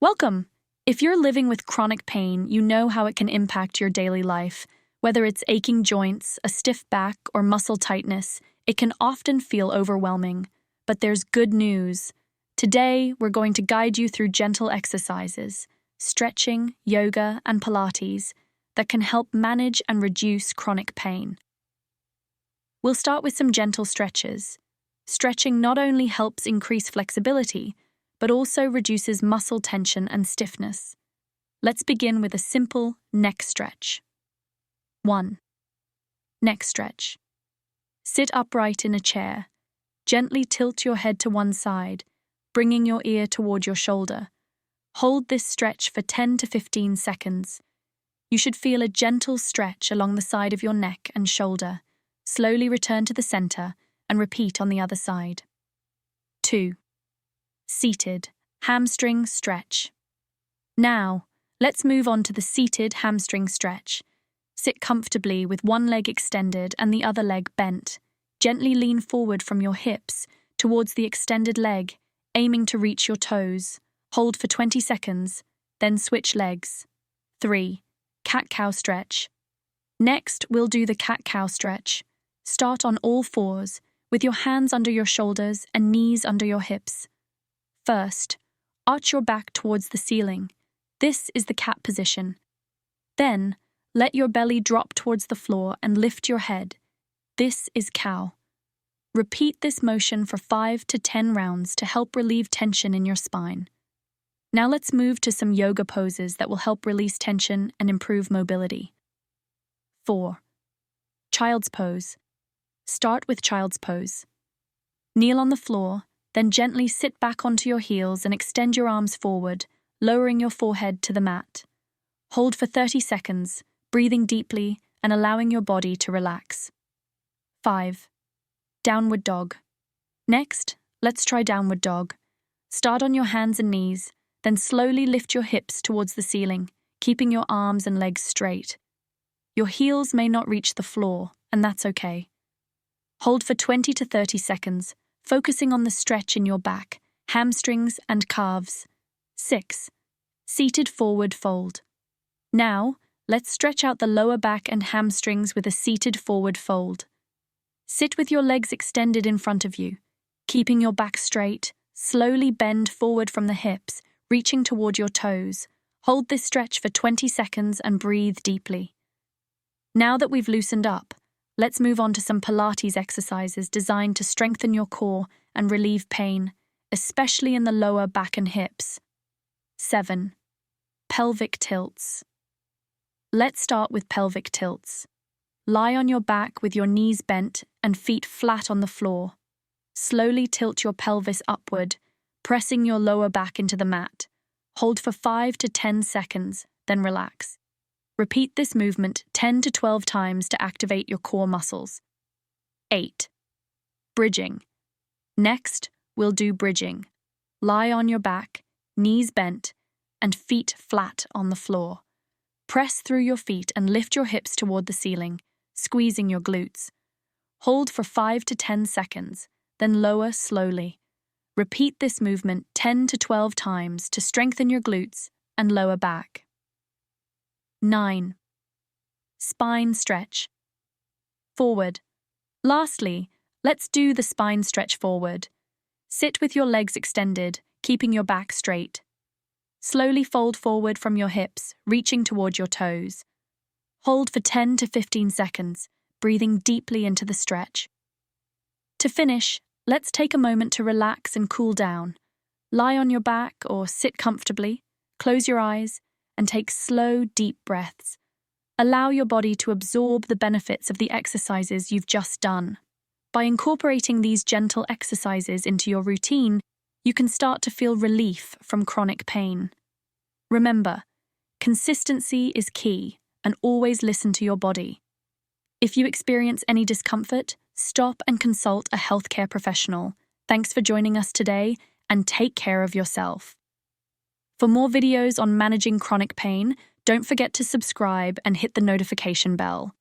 Welcome! If you're living with chronic pain, you know how it can impact your daily life. Whether it's aching joints, a stiff back, or muscle tightness, it can often feel overwhelming. But there's good news. Today, we're going to guide you through gentle exercises, stretching, yoga, and Pilates that can help manage and reduce chronic pain. We'll start with some gentle stretches. Stretching not only helps increase flexibility, but also reduces muscle tension and stiffness. Let's begin with a simple neck stretch. 1. Neck stretch. Sit upright in a chair. Gently tilt your head to one side, bringing your ear toward your shoulder. Hold this stretch for 10 to 15 seconds. You should feel a gentle stretch along the side of your neck and shoulder. Slowly return to the center and repeat on the other side. 2. Seated hamstring stretch. Now, let's move on to the seated hamstring stretch. Sit comfortably with one leg extended and the other leg bent. Gently lean forward from your hips towards the extended leg, aiming to reach your toes. Hold for 20 seconds, then switch legs. 3. Cat-cow stretch. Next, we'll do the cat-cow stretch. Start on all fours, with your hands under your shoulders and knees under your hips. First, arch your back towards the ceiling. This is the cat position. Then, let your belly drop towards the floor and lift your head. This is cow. Repeat this motion for 5 to 10 rounds to help relieve tension in your spine. Now let's move to some yoga poses that will help release tension and improve mobility. 4. Child's pose. Start with child's pose. Kneel on the floor, then gently sit back onto your heels and extend your arms forward, lowering your forehead to the mat. Hold for 30 seconds, breathing deeply and allowing your body to relax. 5. Downward dog. Next, let's try downward dog. Start on your hands and knees, then slowly lift your hips towards the ceiling, keeping your arms and legs straight. Your heels may not reach the floor, and that's okay. Hold for 20 to 30 seconds, focusing on the stretch in your back, hamstrings, and calves. 6. Seated forward fold. Now, let's stretch out the lower back and hamstrings with a seated forward fold. Sit with your legs extended in front of you. Keeping your back straight, slowly bend forward from the hips, reaching toward your toes. Hold this stretch for 20 seconds and breathe deeply. Now that we've loosened up, let's move on to some Pilates exercises designed to strengthen your core and relieve pain, especially in the lower back and hips. 7. Pelvic tilts. Let's start with pelvic tilts. Lie on your back with your knees bent and feet flat on the floor. Slowly tilt your pelvis upward, pressing your lower back into the mat. Hold for 5 to 10 seconds, then relax. Repeat this movement 10 to 12 times to activate your core muscles. 8. Bridging. Next, we'll do bridging. Lie on your back, knees bent, and feet flat on the floor. Press through your feet and lift your hips toward the ceiling, squeezing your glutes. Hold for 5 to 10 seconds, then lower slowly. Repeat this movement 10 to 12 times to strengthen your glutes and lower back. 9. Spine stretch. Forward. Lastly, let's do the spine stretch forward. Sit with your legs extended, keeping your back straight. Slowly fold forward from your hips, reaching toward your toes. Hold for 10 to 15 seconds, breathing deeply into the stretch. To finish, let's take a moment to relax and cool down. Lie on your back or sit comfortably, close your eyes, and take slow, deep breaths. Allow your body to absorb the benefits of the exercises you've just done. By incorporating these gentle exercises into your routine, you can start to feel relief from chronic pain. Remember, consistency is key, and always listen to your body. If you experience any discomfort, stop and consult a healthcare professional. Thanks for joining us today, and take care of yourself. For more videos on managing chronic pain, don't forget to subscribe and hit the notification bell.